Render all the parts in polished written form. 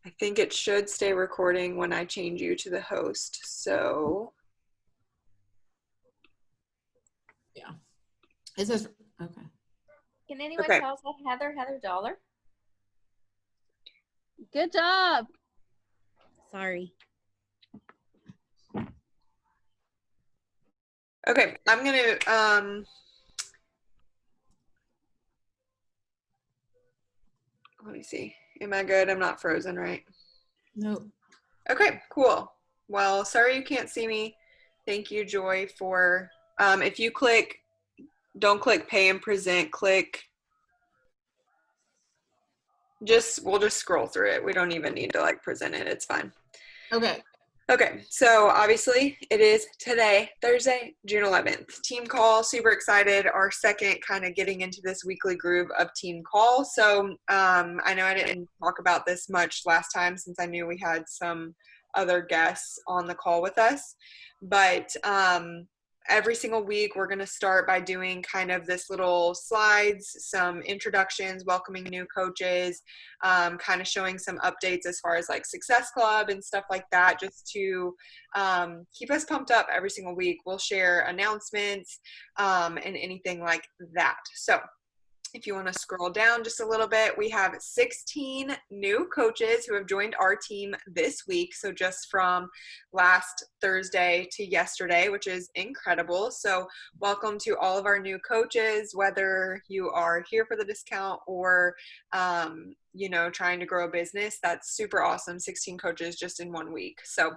I think it should stay recording when I change you to the host. So yeah, it says okay. Can anyone okay. tell us Heather Dollar? Good job. Sorry. Okay, I'm gonna let me see. Am I good? I'm not frozen, right? Nope. Okay, cool. Well, sorry you can't see me. Thank you, Joy, for if you don't click pay and present, click we'll just scroll through it. We don't even need to like present it. It's fine. Okay. Okay, so obviously it is today, Thursday, June 11th. Team call, super excited. Our second kind of getting into this weekly groove of team call. So I know I didn't talk about this much last time since I knew we had some other guests on the call with us. But every single week we're going to start by doing kind of this little slides, some introductions, welcoming new coaches, kind of showing some updates as far as like Success Club and stuff like that, just to keep us pumped up every single week. We'll share announcements and anything like that. So if you want to scroll down just a little bit, we have 16 new coaches who have joined our team this week. So just from last Thursday to yesterday, which is incredible. So welcome to all of our new coaches, whether you are here for the discount or, trying to grow a business. That's super awesome. 16 coaches just in 1 week. So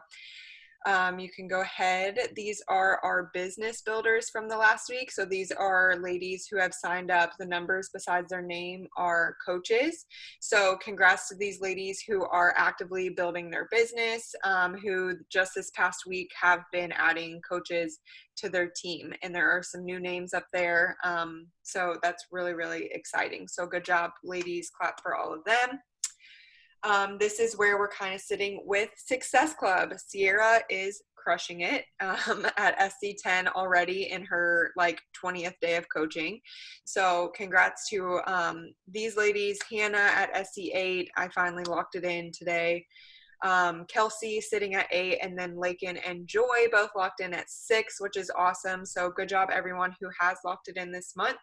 you can go ahead. These are our business builders from the last week. So these are ladies who have signed up. The numbers besides their name are coaches. So congrats to these ladies who are actively building their business, who just this past week have been adding coaches to their team. And there are some new names up there. So that's really, really exciting. So good job, ladies. Clap for all of them. This is where we're kind of sitting with Success Club. Sierra is crushing it at SC10 already in her like 20th day of coaching. So congrats to these ladies. Hannah at SC8, I finally locked it in today. Kelsey sitting at 8, and then Lakin and Joy both locked in at 6, which is awesome. So good job everyone who has locked it in this month.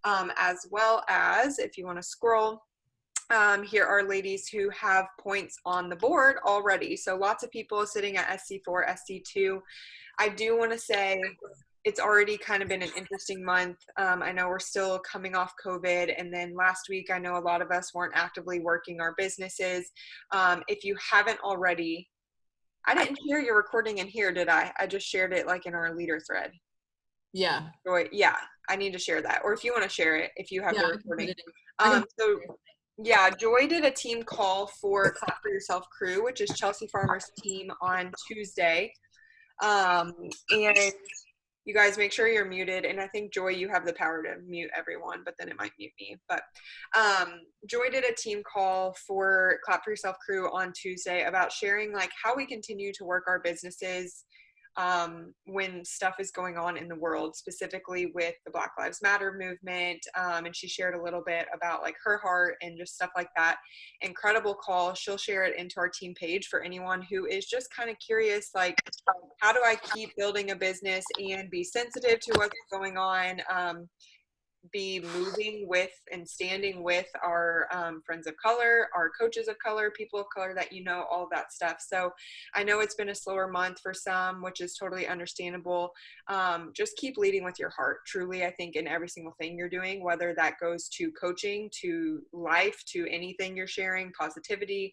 As well as, if you want to scroll, here are ladies who have points on the board already. So lots of people sitting at SC4, SC2. I do want to say it's already kind of been an interesting month. I know we're still coming off COVID. And then last week, I know a lot of us weren't actively working our businesses. If you haven't already, I didn't share your recording in here, did I? I just shared it like in our leader thread. Yeah. Yeah, I need to share that. Or if you want to share it, if you have the recording. Yeah, Joy did a team call for Clap for Yourself Crew, which is Chelsea Farmer's team on Tuesday. And you guys make sure you're muted. And I think, Joy, you have the power to mute everyone, but then it might mute me. But Joy did a team call for Clap for Yourself Crew on Tuesday about sharing like how we continue to work our businesses when stuff is going on in the world, specifically with the Black Lives Matter movement. And she shared a little bit about like her heart and just stuff like that. Incredible call. She'll share it into our team page for anyone who is just kind of curious, like, how do I keep building a business and be sensitive to what's going on? Be moving with and standing with our friends of color, our coaches of color, people of color that all of that stuff. So I know it's been a slower month for some, which is totally understandable. Just keep leading with your heart, truly, I think, in every single thing you're doing, whether that goes to coaching, to life, to anything you're sharing, positivity.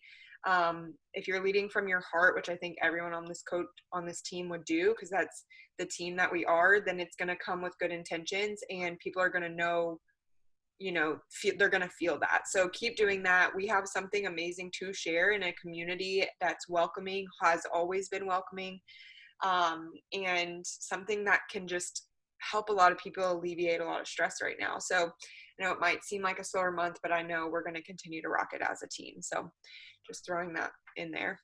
If you're leading from your heart, which I think everyone on this team would do, because that's the team that we are, then it's going to come with good intentions and people are going to know, they're going to feel that. So keep doing that. We have something amazing to share in a community that's welcoming, has always been welcoming, and something that can just help a lot of people alleviate a lot of stress right now. So it might seem like a slower month, but I know we're going to continue to rock it as a team. So just throwing that in there.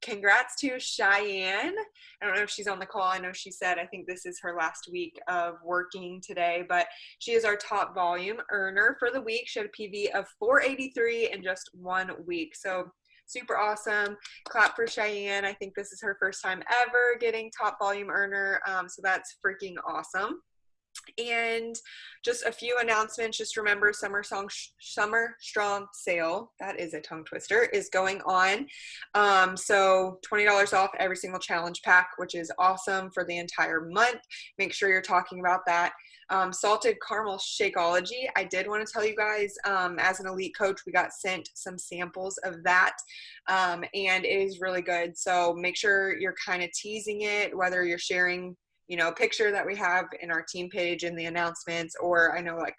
Congrats to Cheyenne. I don't know if she's on the call. I know she said, I think this is her last week of working today, but she is our top volume earner for the week. She had a PV of 483 in just 1 week. So super awesome. Clap for Cheyenne. I think this is her first time ever getting top volume earner. So that's freaking awesome. And just a few announcements. Just remember, Summer Strong sale, that is a tongue twister, is going on. So $20 off every single challenge pack, which is awesome for the entire month. Make sure you're talking about that. Salted caramel Shakeology. I did want to tell you guys, as an elite coach, we got sent some samples of that, and it is really good. So make sure you're kind of teasing it, whether you're sharing a picture that we have in our team page in the announcements, or I know like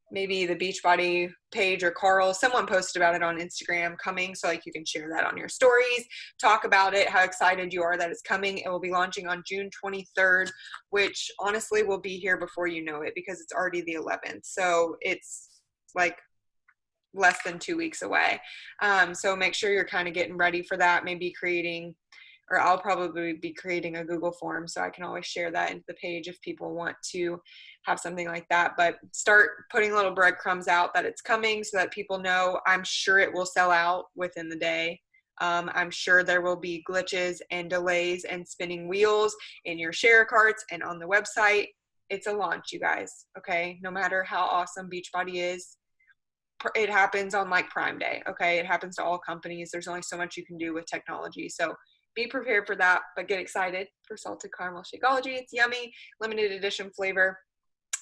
maybe the Beachbody page or Carl, someone posted about it on Instagram coming. So like you can share that on your stories, talk about it, how excited you are that it's coming. It will be launching on June 23rd, which honestly will be here before you know it because it's already the 11th. So it's like less than 2 weeks away. So make sure you're kind of getting ready for that, maybe creating, or I'll probably be creating a Google form so I can always share that into the page if people want to have something like that. But start putting little breadcrumbs out that it's coming so that people know. I'm sure it will sell out within the day. I'm sure there will be glitches and delays and spinning wheels in your share carts and on the website. It's a launch, you guys, okay? No matter how awesome Beachbody is, it happens on like Prime Day, okay? It happens to all companies. There's only so much you can do with technology. So be prepared for that, but get excited for Salted Caramel Shakeology. It's yummy, limited edition flavor.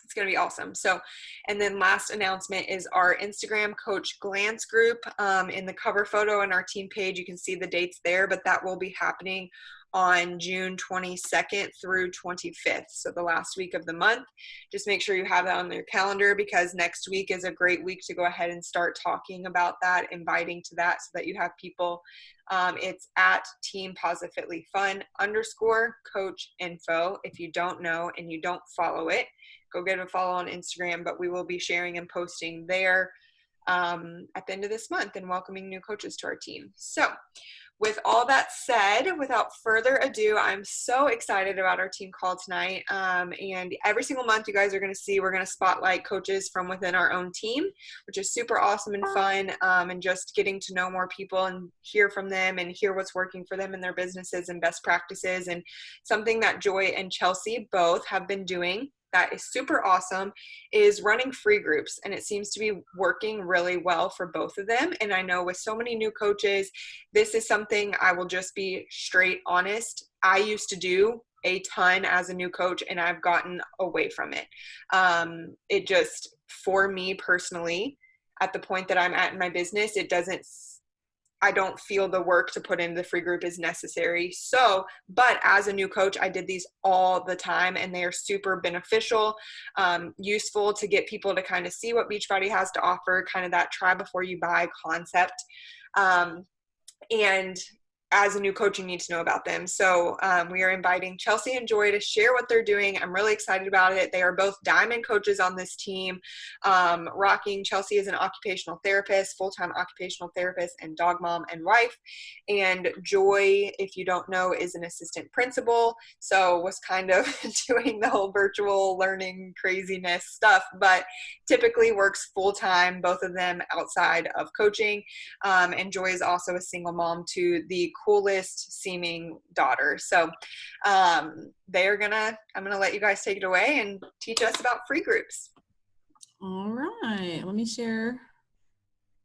It's going to be awesome. So, and then last announcement is our Instagram Coach Glance group. In the cover photo on our team page, you can see the dates there, but that will be happening on June 22nd through 25th. So the last week of the month. Just make sure you have that on your calendar because next week is a great week to go ahead and start talking about that, inviting to that so that you have people. It's at Team Positively Fun _coach info. If you don't know and you don't follow it, go get a follow on Instagram, but we will be sharing and posting there at the end of this month and welcoming new coaches to our team. So with all that said, without further ado, I'm so excited about our team call tonight. And every single month you guys are going to see, we're going to spotlight coaches from within our own team, which is super awesome and fun. And just getting to know more people and hear from them and hear what's working for them in their businesses and best practices. And something that Joy and Chelsea both have been doing that is super awesome is running free groups. And it seems to be working really well for both of them. And I know with so many new coaches, this is something I will just be straight honest. I used to do a ton as a new coach and I've gotten away from it. It just, for me personally, at the point that I'm at in my business, I don't feel the work to put in the free group is necessary. So, but as a new coach, I did these all the time and they are super beneficial, useful to get people to kind of see what Beachbody has to offer, kind of that try before you buy concept. And as a new coach, you need to know about them. So we are inviting Chelsea and Joy to share what they're doing. I'm really excited about it. They are both diamond coaches on this team. Rocking, Chelsea is an occupational therapist, full-time occupational therapist, and dog mom and wife. And Joy, if you don't know, is an assistant principal. So was kind of doing the whole virtual learning craziness stuff, but typically works full-time, both of them outside of coaching. And Joy is also a single mom to the coolest seeming daughter. So I'm gonna let you guys take it away and teach us about free groups. All right, let me share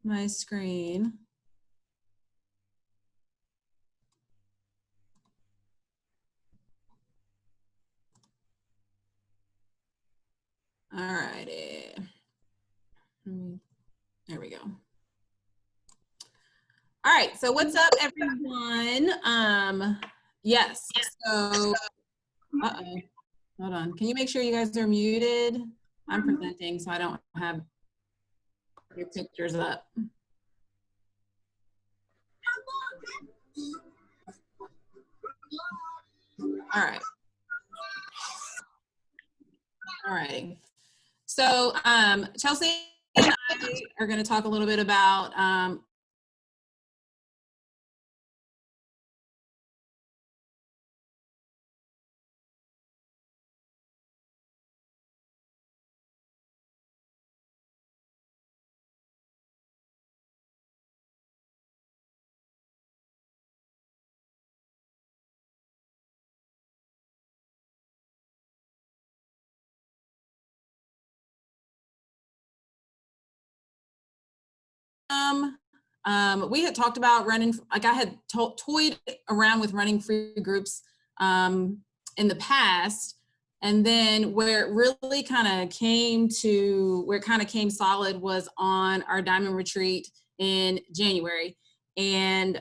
my screen. All righty. There we go. All right, so what's up, everyone? Yes, so, hold on. Can you make sure you guys are muted? I'm presenting, so I don't have your pictures up. All right. All right. So Chelsea and I are going to talk a little bit about We had talked about running, like I had toyed around with running free groups in the past. And then where it really kind of came solid was on our Diamond Retreat in January. And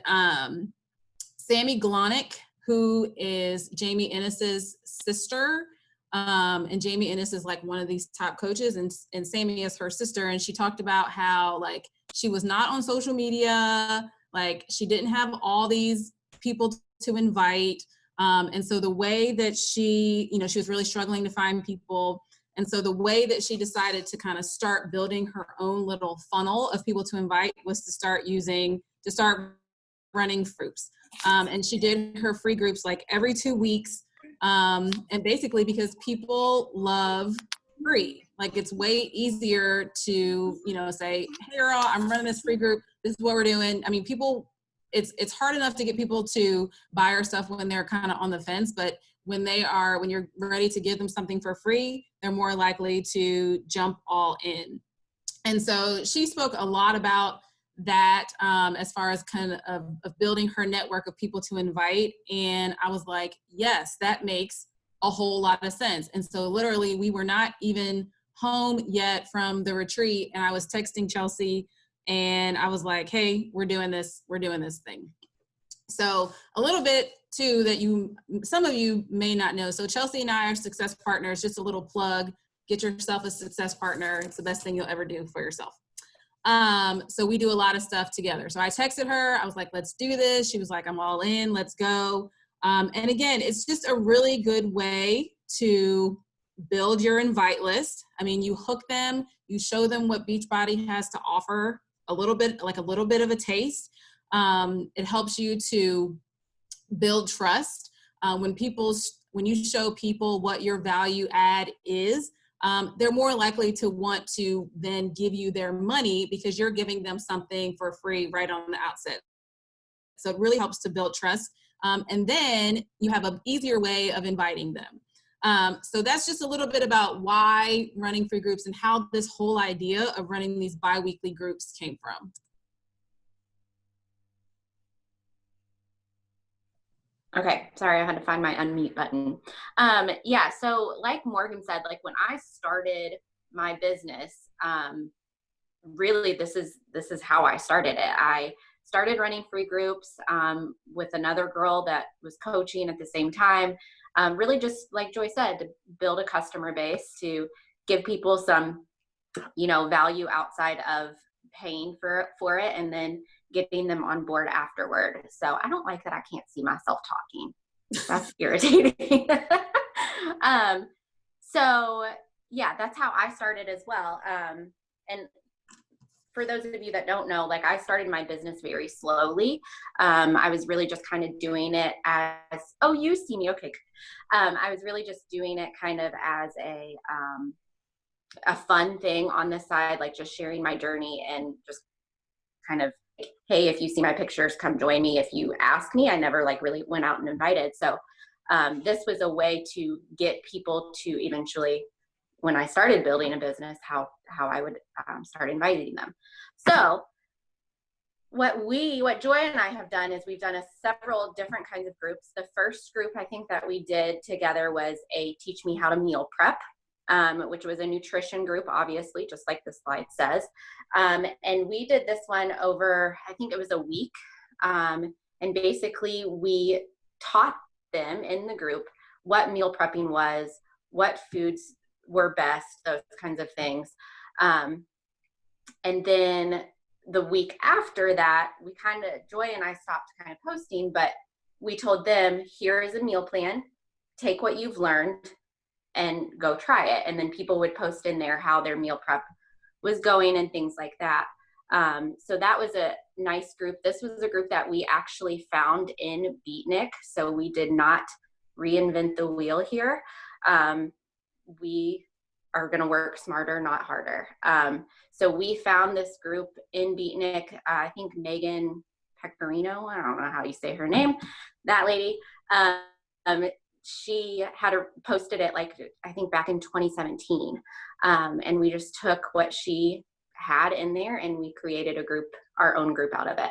Sammy Glonick, who is Jamie Ennis's sister, and Jamie Ennis is like one of these top coaches, and Sammy is her sister. And she talked about how like she was not on social media, like she didn't have all these people to invite. And so the way that she was really struggling to find people. And so the way that she decided to kind of start building her own little funnel of people to invite was to start running groups. And she did her free groups like every 2 weeks. And basically because people love free, like it's way easier to, say, hey girl, I'm running this free group. This is what we're doing. I mean, it's hard enough to get people to buy our stuff when they're kind of on the fence, but when you're ready to give them something for free, they're more likely to jump all in. And so she spoke a lot about that as far as kind of building her network of people to invite. And I was like, yes, that makes a whole lot of sense. And so literally we were not even home yet from the retreat. And I was texting Chelsea and I was like, hey, we're doing this thing. So a little bit too that some of you may not know. So Chelsea and I are success partners, just a little plug, get yourself a success partner. It's the best thing you'll ever do for yourself. So we do a lot of stuff together. So I texted her, I was like, let's do this. She was like, I'm all in, let's go. And again, it's just a really good way to build your invite list. I mean, you hook them, you show them what Beachbody has to offer, a little bit of a taste. It helps you to build trust. When you show people what your value add is, they're more likely to want to then give you their money because you're giving them something for free right on the outset. So it really helps to build trust. And then you have an easier way of inviting them. So that's just a little bit about why running free groups and how this whole idea of running these bi-weekly groups came from. Okay, sorry, I had to find my unmute button. Yeah, so like Morgan said, like when I started my business, really this is how I started it. I started running free groups with another girl that was coaching at the same time. Really just like Joy said, to build a customer base, to give people some, value outside of paying for it, and then getting them on board afterward. So I don't like that I can't see myself talking. That's irritating. So yeah, that's how I started as well. And for those of you that don't know, like I started my business very slowly. I was really just kind of doing it as, oh, you see me. Okay. I was really just doing it kind of as a fun thing on the side, like just sharing my journey and just kind of, hey, if you see my pictures, come join me. If you ask me, I never like really went out and invited. So this was a way to get people to eventually, when I started building a business, how I would start inviting them. So what Joy and I have done is we've done several different kinds of groups. The first group I think that we did together was a Teach Me How to Meal Prep, which was a nutrition group, obviously, just like the slide says. And we did this one over, I think it was a week. And basically we taught them in the group what meal prepping was, what foods were best, those kinds of things. And then the week after that, Joy and I stopped kind of posting, but we told them, here is a meal plan, take what you've learned and go try it. And then people would post in there how their meal prep was going and things like that. So that was a nice group. This was a group that we actually found in Beatnik. So we did not reinvent the wheel here. We are going to work smarter, not harder. So we found this group in Beatnik. I think Megan Pecorino, I don't know how you say her name, that lady. She had posted it like, I think back in 2017. And we just took what she had in there, and we created our own group out of it.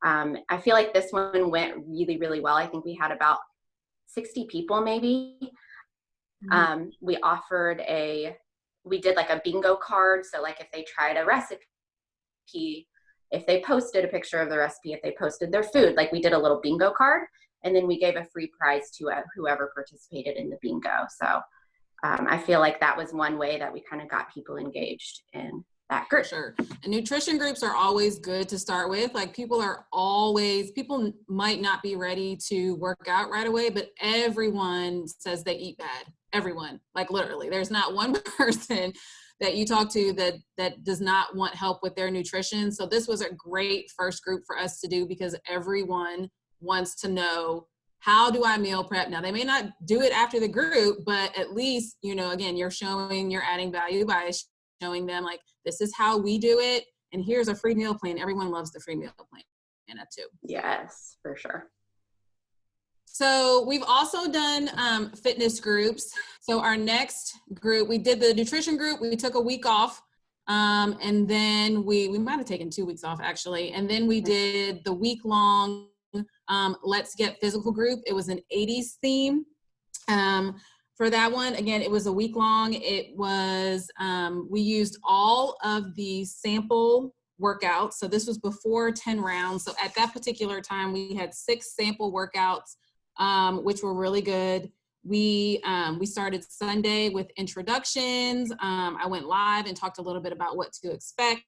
I feel like this one went really, really well. I think we had about 60 people maybe. We did like a bingo card. So like if they tried a recipe, if they posted a picture of the recipe, if they posted their food, like we did a little bingo card, and then we gave a free prize to whoever participated in the bingo. So I feel like that was one way that we kind of got people engaged in that group. Sure. And nutrition groups are always good to start with. Like people might not be ready to work out right away, but everyone says they eat bad. Everyone, like literally, there's not one person that you talk to that does not want help with their nutrition. So this was a great first group for us to do because everyone wants to know, how do I meal prep? Now they may not do it after the group, but at least, again, you're adding value by showing them like, this is how we do it. And here's a free meal plan. Everyone loves the free meal plan too. Yes, for sure. So we've also done fitness groups. So our next group, we did the nutrition group. We took a week off. And then we might have taken 2 weeks off actually. And then we did the week-long Let's Get Physical group. It was an 80s theme. For that one, again, it was a week long. It was, we used all of the sample workouts. So this was before 10 rounds. So at that particular time, we had 6 sample workouts, which were really good. We started Sunday with introductions. I went live and talked a little bit about what to expect.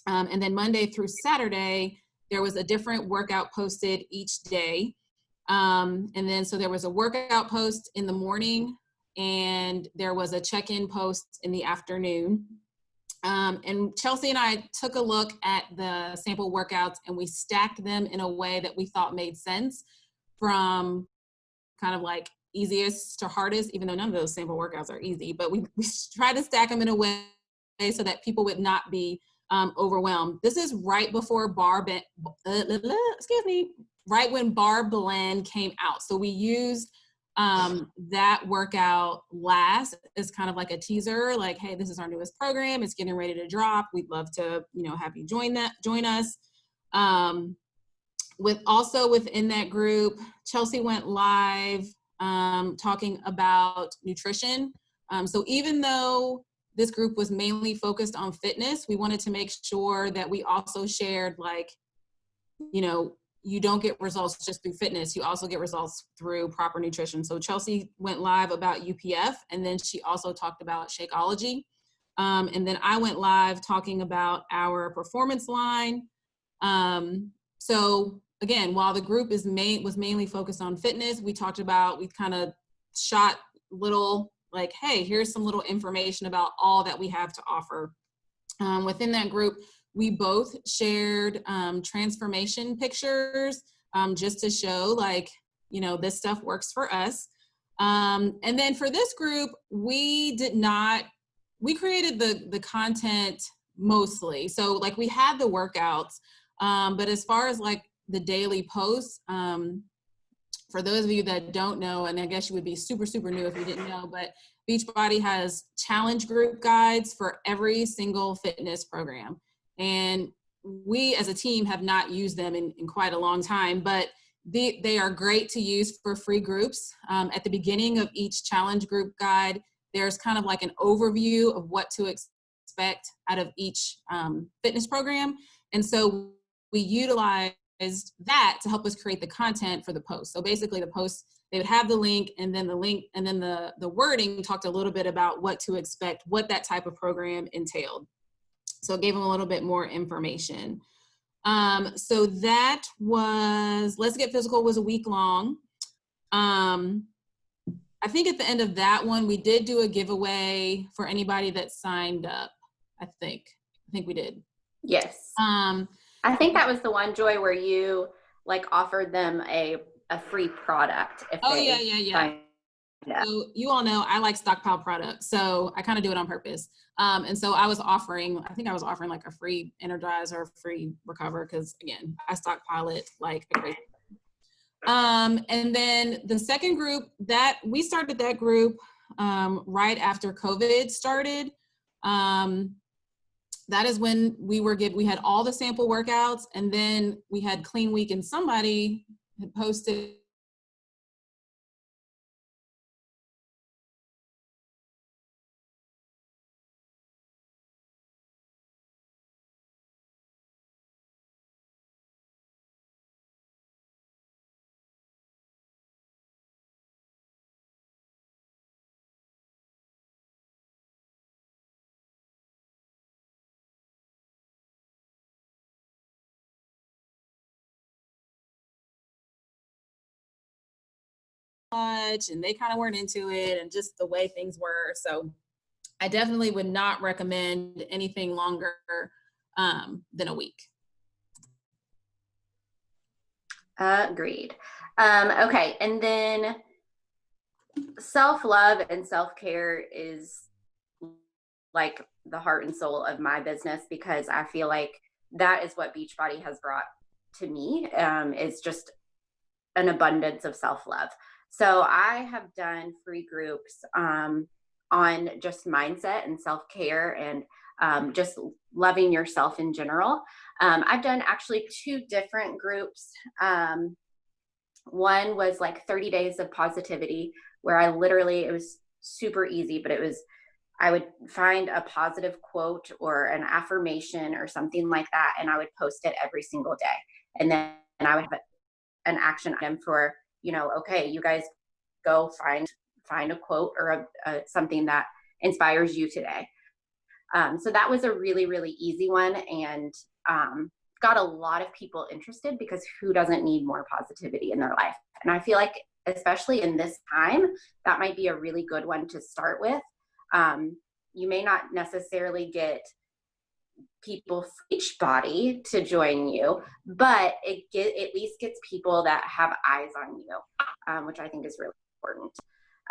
And then Monday through Saturday, there was a different workout posted each day. And then, so there was a workout post in the morning and there was a check-in post in the afternoon. And Chelsea and I took a look at the sample workouts and we stacked them in a way that we thought made sense from kind of like easiest to hardest, even though none of those sample workouts are easy, but we tried to stack them in a way so that people would not be overwhelmed. This is right before right when Bar Blend came out. So we used that workout last as kind of like a teaser, like, hey, this is our newest program. It's getting ready to drop. We'd love to, have you join us. Within that group, Chelsea went live talking about nutrition. So even though this group was mainly focused on fitness, we wanted to make sure that we also shared you don't get results just through fitness. You also get results through proper nutrition. So Chelsea went live about UPF, and then she also talked about Shakeology. And then I went live talking about our performance line. So again, while the group was mainly focused on fitness, we kind of shot little like, hey, here's some little information about all that we have to offer. Within that group, we both shared transformation pictures just to show this stuff works for us. And then for this group, we created the content mostly. So we had the workouts, but as far as the daily posts, for those of you that don't know, and I guess you would be super, super new if you didn't know, but Beachbody has challenge group guides for every single fitness program. And we as a team have not used them in quite a long time, but they are great to use for free groups. At the beginning of each challenge group guide, there's kind of like an overview of what to expect out of each fitness program. And so we utilized that to help us create the content for the post. So basically the post, they would have the link and then the wording talked a little bit about what to expect, what that type of program entailed. So it gave them a little bit more information. So that was, Let's Get Physical was a week long. I think at the end of that one, we did do a giveaway for anybody that signed up. I think we did. Yes. I think that was the one, Joy, where you offered them a free product. If yeah. So you all know I like stockpile products, so I kind of do it on purpose. And so I think I was offering a free Energize or a free Recover, because again, I stockpile it like a crazy. And then the second group that we started that group right after COVID started. that is when we had all the sample workouts, and then we had clean week, and somebody had posted much, and they kind of weren't into it, and just the way things were. So I definitely would not recommend anything longer than a week. Agreed. Okay, and then self-love and self-care is like the heart and soul of my business, because I feel like that is what Beachbody has brought to me, is just an abundance of self-love. So I have done free groups on just mindset and self-care, and just loving yourself in general. I've done actually 2 different groups. One was like 30 days of positivity, where it was super easy, but I would find a positive quote or an affirmation or something like that, and I would post it every single day. And then I would have an action item for, okay, you guys go find a quote or something that inspires you today. So that was a really, really easy one, and got a lot of people interested, because who doesn't need more positivity in their life? And I feel like, especially in this time, that might be a really good one to start with. You may not necessarily get people from Beachbody to join you, but at least gets people that have eyes on you, which I think is really important.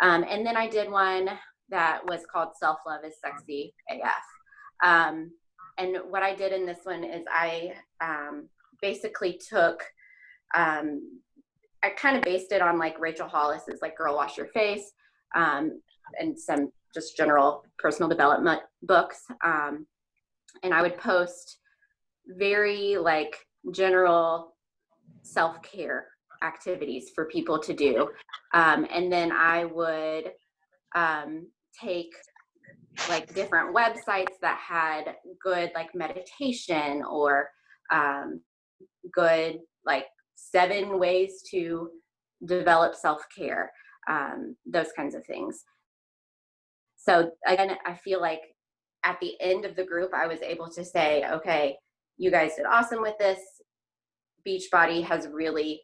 And then I did one that was called Self-Love is Sexy AF. And what I did in this one is I basically took, I kind of based it on like Rachel Hollis's like Girl Wash Your Face, and some just general personal development books. And I would post very like general self-care activities for people to do. And then I would take like different websites that had good like meditation, or good like 7 ways to develop self-care, those kinds of things. So again, I feel like at the end of the group, I was able to say, okay, you guys did awesome with this. Beachbody has really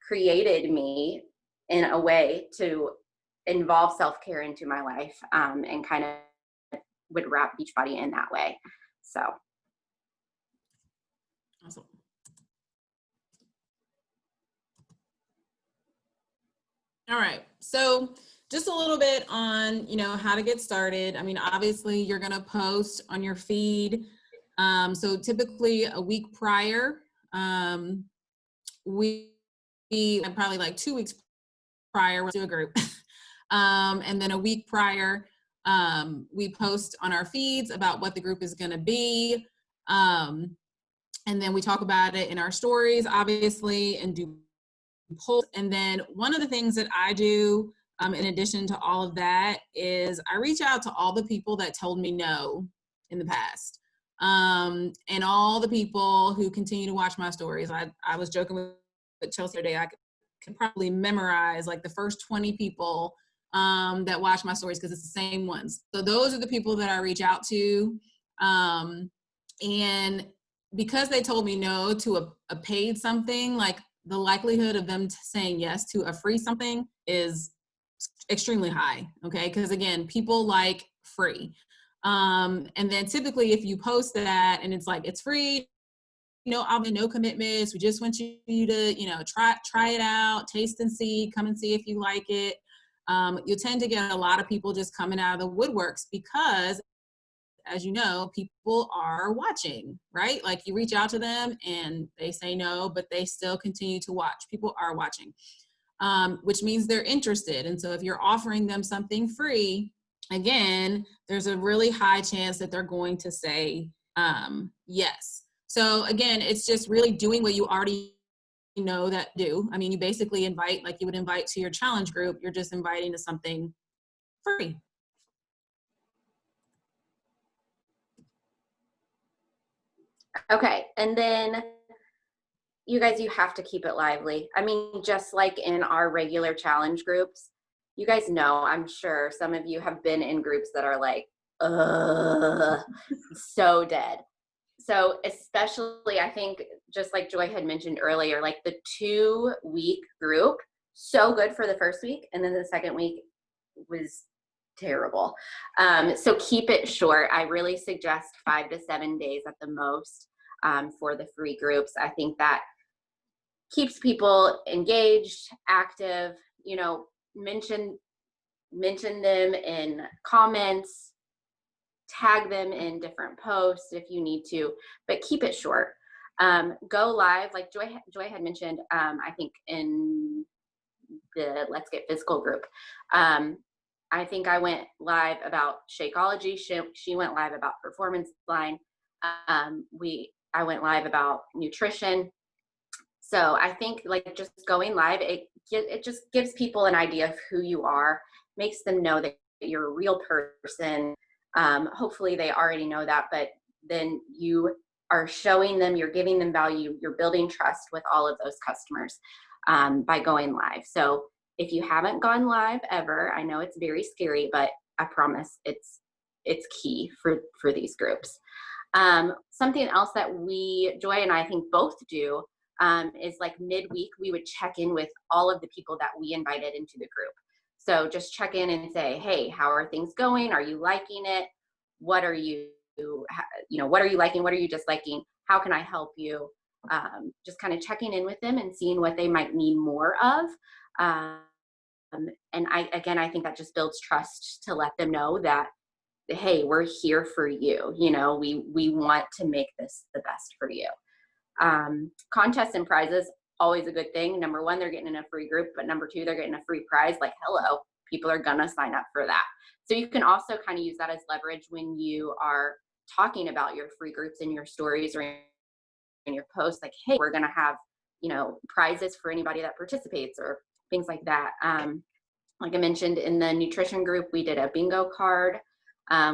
created me in a way to involve self-care into my life, and kind of would wrap Beachbody in that way. So. Awesome. All right. So just a little bit on, how to get started. I mean, obviously you're going to post on your feed. So typically a week prior, we probably like 2 weeks prior, we'll do a group. And then a week prior, we post on our feeds about what the group is going to be. And then we talk about it in our stories, obviously, and do polls. And then one of the things that I do, in addition to all of that, is I reach out to all the people that told me no in the past. And all the people who continue to watch my stories. I was joking with Chelsea today, I could probably memorize like the first 20 people that watch my stories, because it's the same ones. So those are the people that I reach out to. And because they told me no to a paid something, like the likelihood of them saying yes to a free something is extremely high, okay? Because again, people like free. And then typically if you post that and it's like, it's free, I'll be no commitments. We just want you to, try it out, taste and see, come and see if you like it. You'll tend to get a lot of people just coming out of the woodworks, because as you know, people are watching, right? Like you reach out to them and they say no, but they still continue to watch. People are watching, which means they're interested. And so if you're offering them something free, again, there's a really high chance that they're going to say yes. So again, it's just really doing what you already know that do. I mean, you basically invite like you would invite to your challenge group. You're just inviting to something free. Okay, and then you guys, you have to keep it lively. I mean, just like in our regular challenge groups, you guys know, I'm sure some of you have been in groups that are like, so dead. So especially, I think, just like Joy had mentioned earlier, like the 2-week group, so good for the first week, and then the second week was terrible. So keep it short. I really suggest 5 to 7 days at the most for the free groups. I think that keeps people engaged, active, you know, mention them in comments, tag them in different posts if you need to, but keep it short. Go live, like Joy had mentioned, I think in the Let's Get Physical group. I think I went live about Shakeology. She went live about Performance Line. I went live about nutrition. So I think like just going live, it just gives people an idea of who you are, makes them know that you're a real person. Hopefully they already know that, but then you are showing them, you're giving them value, you're building trust with all of those customers by going live. So if you haven't gone live ever, I know it's very scary, but I promise it's key for these groups. Something else that Joy and I think both do is like midweek, we would check in with all of the people that we invited into the group. So just check in and say, hey, how are things going? Are you liking it? What are you liking? What are you disliking? How can I help you? Just kind of checking in with them and seeing what they might need more of. And I think that just builds trust to let them know that, hey, we're here for you. You know, we want to make this the best for you. Contests and prizes, always a good thing. Number one, they're getting in a free group, but number two, they're getting a free prize. Like, hello, people are gonna sign up for that. So you can also kind of use that as leverage when you are talking about your free groups in your stories or in your posts, like, hey, we're gonna have, you know, prizes for anybody that participates or things like that. Like I mentioned in the nutrition group, we did a bingo card.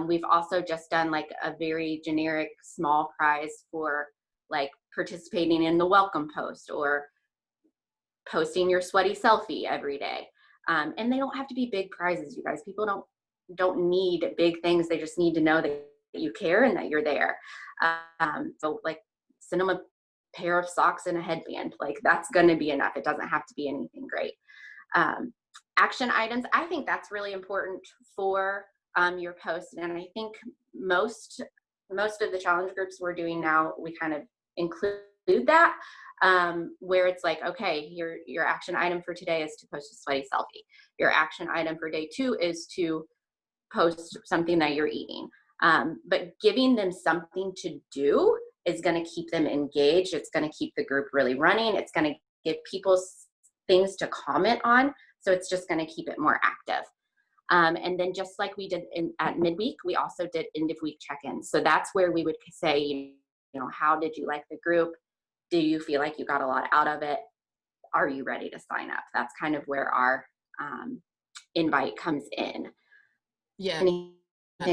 We've also just done like a very generic small prize for like participating in the welcome post or posting your sweaty selfie every day. And they don't have to be big prizes, you guys. People don't need big things. They just need to know that you care and that you're there. So like send them a pair of socks and a headband. Like that's going to be enough. It doesn't have to be anything great. Action items, I think that's really important for your post. And I think most of the challenge groups we're doing now, we kind of include that, where it's like, okay, your action item for today is to post a sweaty selfie. Your action item for day 2 is to post something that you're eating. But giving them something to do is going to keep them engaged. It's going to keep the group really running. It's going to give people things to comment on. So it's just going to keep it more active. And then just like we did at midweek, we also did end of week check-ins. So that's where we would say, you know, how did you like the group? Do you feel like you got a lot out of it? Are you ready to sign up? That's kind of where our invite comes in. Yeah. Anything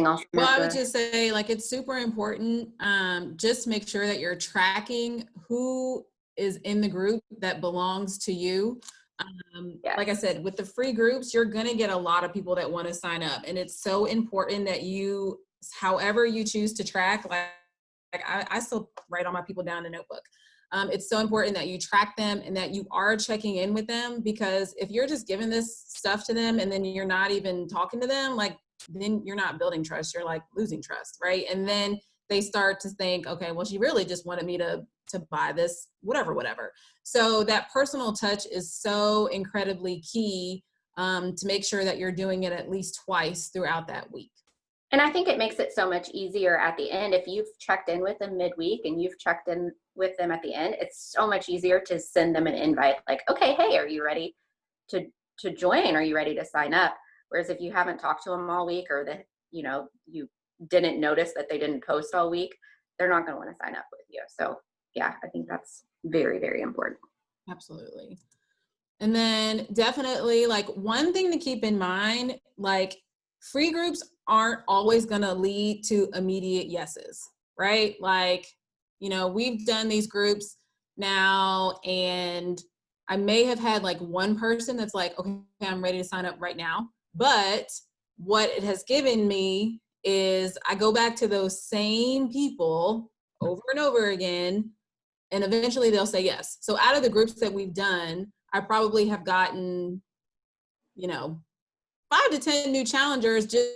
else? Well, I would just say, like, it's super important. Just make sure that you're tracking who is in the group that belongs to you. Yes. Like I said, with the free groups, you're going to get a lot of people that want to sign up. And it's so important that you, however you choose to track, like I still write all my people down in a notebook. It's so important that you track them and that you are checking in with them, because if you're just giving this stuff to them and then you're not even talking to them, like, then you're not building trust, you're like losing trust, right? And then they start to think, okay, well, she really just wanted me to buy this, whatever. So that personal touch is so incredibly key, to make sure that you're doing it at least twice throughout that week. And I think it makes it so much easier at the end. If you've checked in with them midweek and you've checked in with them at the end, it's so much easier to send them an invite like, okay, hey, are you ready to join? Are you ready to sign up? Whereas if you haven't talked to them all week, or that, you know, you didn't notice that they didn't post all week, they're not going to want to sign up with you. So yeah, I think that's very, very important. Absolutely. And then definitely, like, one thing to keep in mind, like, free groups aren't always going to lead to immediate yeses, right? Like, you know, we've done these groups now, and I may have had like one person that's like, okay, I'm ready to sign up right now. But what it has given me is I go back to those same people over and over again, and eventually they'll say yes. So out of the groups that we've done, I probably have gotten, you know, 5 to 10 new challengers just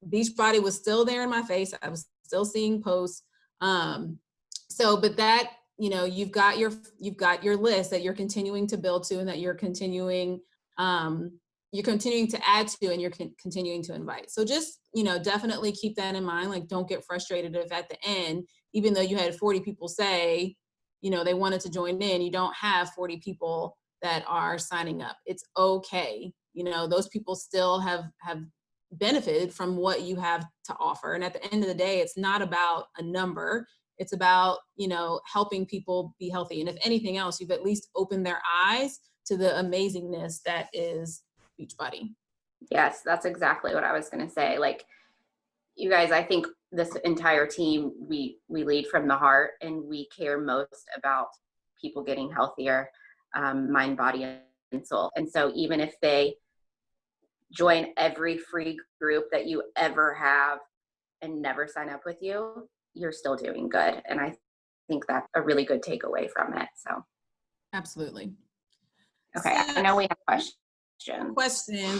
Beachbody was still there in my face. I was still seeing posts. But that, you know, you've got your list that you're continuing to build to, and that you're continuing to add to, and you're continuing to invite. So just, you know, definitely keep that in mind. Like, don't get frustrated if at the end, even though you had 40 people say, you know, they wanted to join in, you don't have 40 people that are signing up. It's okay. You know, those people still have benefited from what you have to offer. And at the end of the day, it's not about a number. It's about, you know, helping people be healthy. And if anything else, you've at least opened their eyes to the amazingness that is Beachbody. Yes, that's exactly what I was going to say. Like, you guys, I think this entire team, we lead from the heart, and we care most about people getting healthier, mind, body, and soul. And so even if they join every free group that you ever have and never sign up with you, you're still doing good. And I think that's a really good takeaway from it. So Absolutely. okay, So, I know we have questions.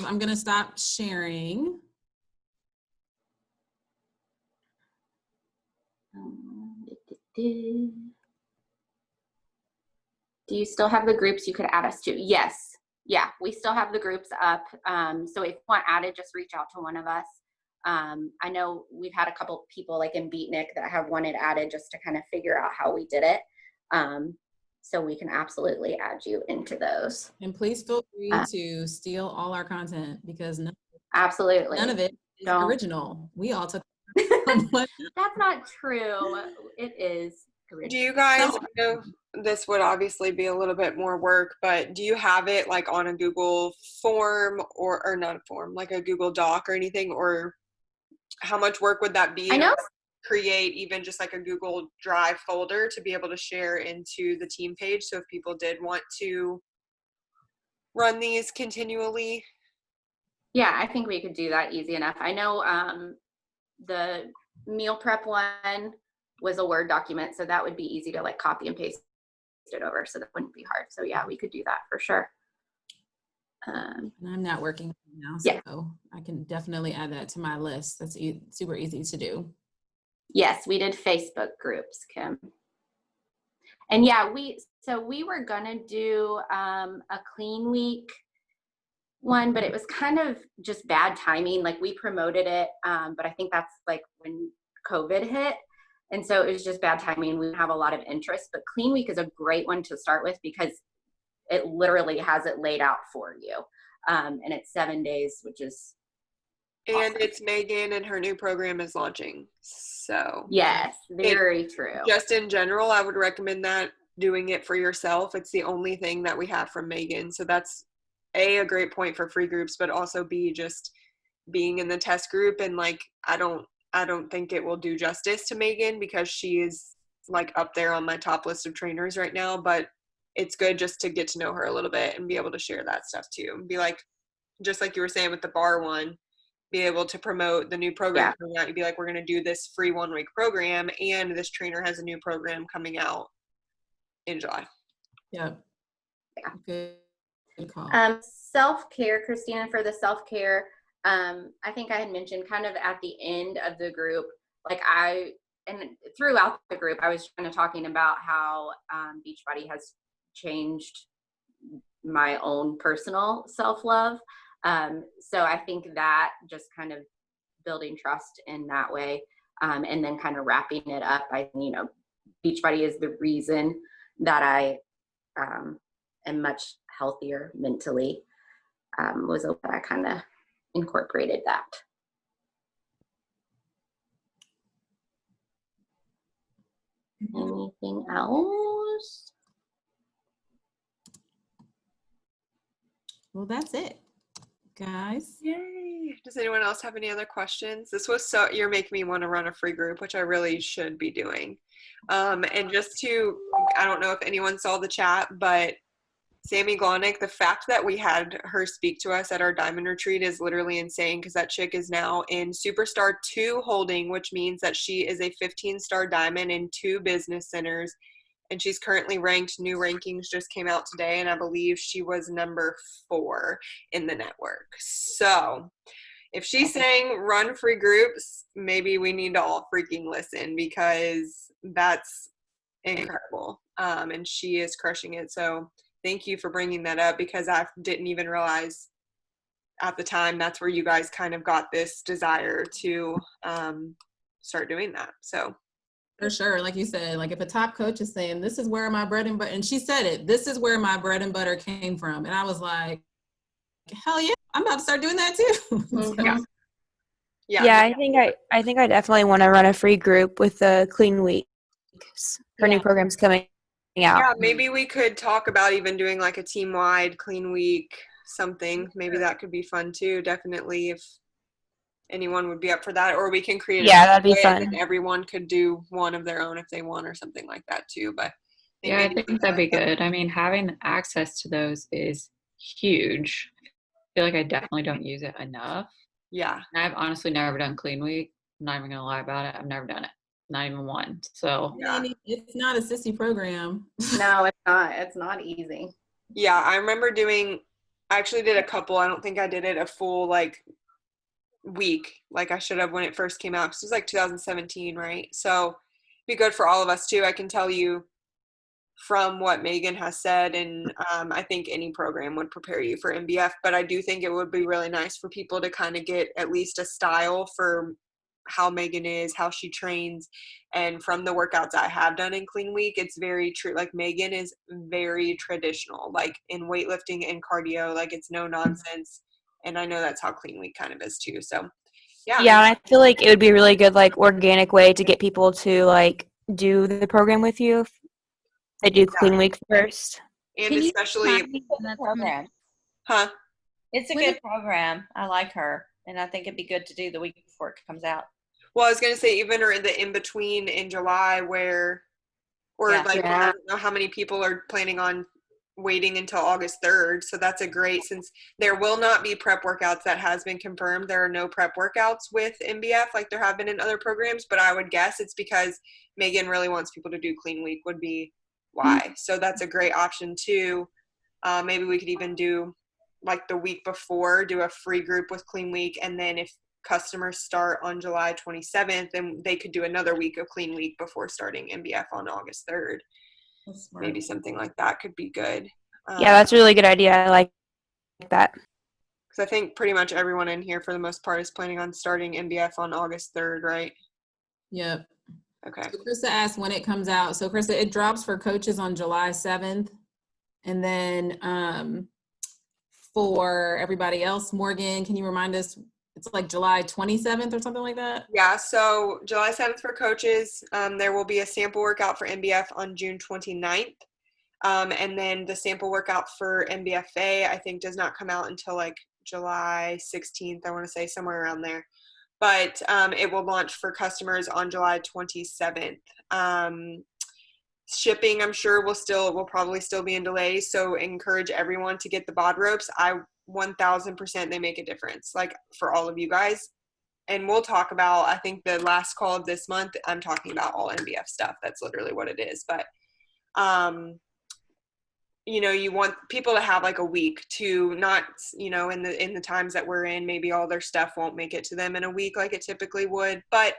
I'm going to stop sharing. Do you still have the groups you could add us to? Yes. Yeah, we still have the groups up. So if you want added, just reach out to one of us. I know we've had a couple people like in Beatnik that have wanted added just to kind of figure out how we did it. So we can absolutely add you into those. And please feel free to steal all our content, because absolutely none of it is original. We all took That's not true. It is original. Do you guys know, this would obviously be a little bit more work, but do you have it like on a Google form or not a form, like a Google Doc or anything? Or how much work would that be? I know. Create even just like a Google Drive folder to be able to share into the team page. So if people did want to run these continually. Yeah, I think we could do that easy enough. I know the meal prep one was a Word document, so that would be easy to like copy and paste it over, so that wouldn't be hard. So yeah, we could do that for sure. And I'm not working now, so yeah, I can definitely add that to my list. That's super easy to do. Yes, we did Facebook groups, Kim. And yeah, we were gonna do a clean week one, but it was kind of just bad timing. Like, we promoted it, but I think that's like when COVID hit. And so it was just bad timing. We have a lot of interest, but Clean Week is a great one to start with because it literally has it laid out for you. And it's 7 days, which is awesome. And it's Megan, and her new program is launching. So yes, very true. Just in general, I would recommend that, doing it for yourself. It's the only thing that we have from Megan. So that's a great point for free groups, but also B, just being in the test group. And like, I don't think it will do justice to Megan because she is like up there on my top list of trainers right now, but it's good just to get to know her a little bit and be able to share that stuff too. And be like, just like you were saying with the bar one, be able to promote the new program coming out. You'd be like, we're going to do this free 1 week program, and this trainer has a new program coming out in July. Yeah. Good call. Self-care, Christina, for the self-care, I think I had mentioned kind of at the end of the group, like and throughout the group, I was kind of talking about how Beachbody has changed my own personal self-love. So I think that just kind of building trust in that way, and then kind of wrapping it up by, Beachbody is the reason that I am much healthier mentally, was that I kind of incorporated that. Anything else? Well, that's it, guys. Yay. Does anyone else have any other questions? This was you're making me want to run a free group, which I really should be doing. And just I don't know if anyone saw the chat, but Sammy Glonick, the fact that we had her speak to us at our diamond retreat is literally insane, because that chick is now in Superstar 2 holding, which means that she is a 15-star diamond in 2 business centers. And she's currently ranked, new rankings just came out today, and I believe she was number 4 in the network. So if she's saying run free groups, maybe we need to all freaking listen, because that's incredible. And she is crushing it. So thank you for bringing that up, because I didn't even realize at the time that's where you guys kind of got this desire to start doing that. So For sure. Like you said, like if a top coach is saying, this is where my bread and butter, and she said it, this is where my bread and butter came from. And I was like, hell yeah, I'm about to start doing that too. Mm-hmm. Yeah, I think I definitely want to run a free group with the Clean Week. Her new program's coming out. Yeah, maybe we could talk about even doing like a team-wide clean week something. Maybe that could be fun too. Definitely, if anyone would be up for that, or we can create that'd be fun. And everyone could do one of their own if they want, or something like that too. But I think that'd be good. I mean, having access to those is huge. I feel like I definitely don't use it enough. Yeah. And I've honestly never done Clean Week. I'm not even gonna lie about it. I've never done it. Not even one. So yeah. It's not a sissy program. No, it's not. It's not easy. Yeah, I remember I actually did a couple. I don't think I did it a full like week like I should have when it first came out, because it was like 2017, right? So it'd be good for all of us too. I can tell you from what Megan has said, and I think any program would prepare you for MBF, but I do think it would be really nice for people to kind of get at least a style for how Megan is, how she trains. And from the workouts I have done in Clean Week, it's very true. Like Megan is very traditional, like in weightlifting and cardio, like it's no nonsense. And I know that's how Clean Week kind of is too. So yeah, I feel like it would be a really good like organic way to get people to like do the program with you. They do Clean Week first. And especially program. Huh? It's a good program. I like her, and I think it'd be good to do the week before it comes out. Well, I was going to say, even or in the in-between in July I don't know how many people are planning on waiting until August 3rd. So that's a great, since there will not be prep workouts. That has been confirmed. There are no prep workouts with MBF like there have been in other programs, but I would guess it's because Megan really wants people to do Clean Week would be why. So that's a great option too. Maybe we could even do like the week before, do a free group with Clean Week, and then if customers start on July 27th, then they could do another week of Clean Week before starting MBF on August 3rd. Maybe something like that could be good. Yeah, that's a really good idea. I like that. Because I think pretty much everyone in here, for the most part, is planning on starting MBF on August 3rd, right? Yep. Okay. So Krista asked when it comes out. So Krista, it drops for coaches on July 7th. And then for everybody else, Morgan, can you remind us, it's like July 27th or something like that? Yeah, so July 7th for coaches. There will be a sample workout for MBF on June 29th. And then the sample workout for MBFA, I think, does not come out until like July 16th, I want to say, somewhere around there. But it will launch for customers on July 27th. Shipping, I'm sure, will probably still be in delay. So encourage everyone to get the bod ropes. 1000% they make a difference, like for all of you guys. And we'll talk about, I think the last call of this month, I'm talking about all MBF stuff. That's literally what it is. But you want people to have like a week to not, in the times that we're in, maybe all their stuff won't make it to them in a week like it typically would. But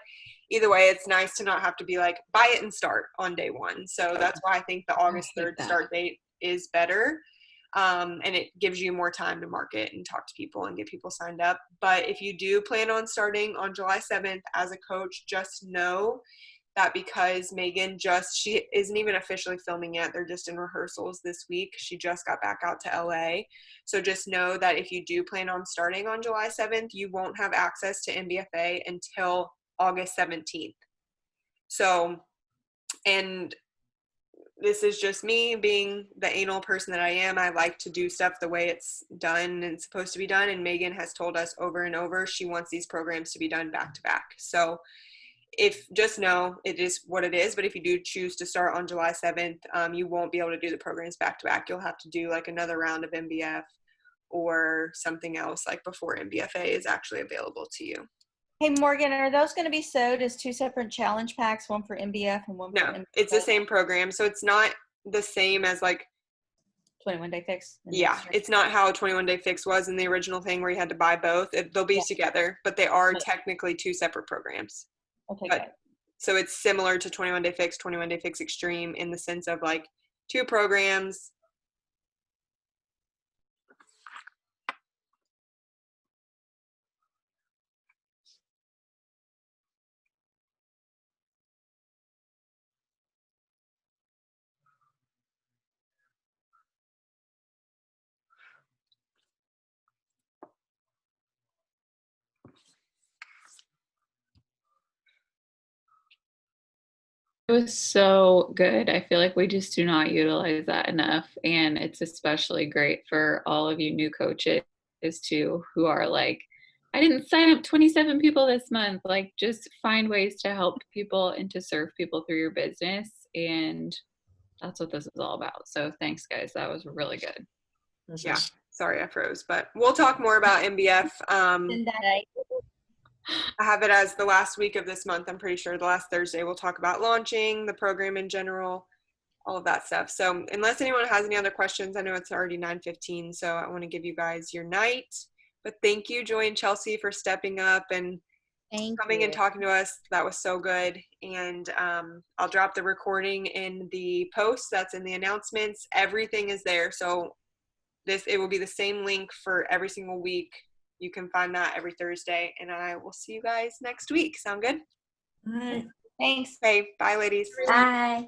either way, it's nice to not have to be like, buy it and start on day one. So that's why I think the August 3rd start date is better. And it gives you more time to market and talk to people and get people signed up. But if you do plan on starting on July 7th as a coach, just know that because Megan she isn't even officially filming yet. They're just in rehearsals this week. She just got back out to LA. So just know that if you do plan on starting on July 7th, you won't have access to MBFA until August 17th. So, and this is just me being the anal person that I am. I like to do stuff the way it's done and it's supposed to be done. And Megan has told us over and over, she wants these programs to be done back to back. So just know it is what it is. But if you do choose to start on July 7th, you won't be able to do the programs back to back. You'll have to do like another round of MBF or something else like before MBFA is actually available to you. Hey, Morgan, are those going to be sewed as 2 separate challenge packs, one for MBF and one for No, it's the same program. So it's not the same as like 21 Day Fix? Yeah, it's not how 21 Day Fix was in the original thing where you had to buy both. They'll be together, but they are technically 2 separate programs. Okay, But, good. so it's similar to 21 Day Fix, 21 Day Fix Extreme in the sense of like 2 programs. It was so good. I feel like we just do not utilize that enough. And it's especially great for all of you new coaches too, who are like, I didn't sign up 27 people this month. Like, just find ways to help people and to serve people through your business. And that's what this is all about. So thanks, guys. That was really good. Yeah, sorry I froze, but we'll talk more about MBF. I have it as the last week of this month. I'm pretty sure the last Thursday we'll talk about launching the program in general, all of that stuff. So unless anyone has any other questions, I know it's already 9:15, so I want to give you guys your night. But thank you, Joy and Chelsea, for stepping up and coming and talking to us. That was so good. And I'll drop the recording in the post that's in the announcements. Everything is there. So it will be the same link for every single week. You can find that every Thursday, and I will see you guys next week. Sound good? All right. Thanks. Okay, bye, ladies. Bye.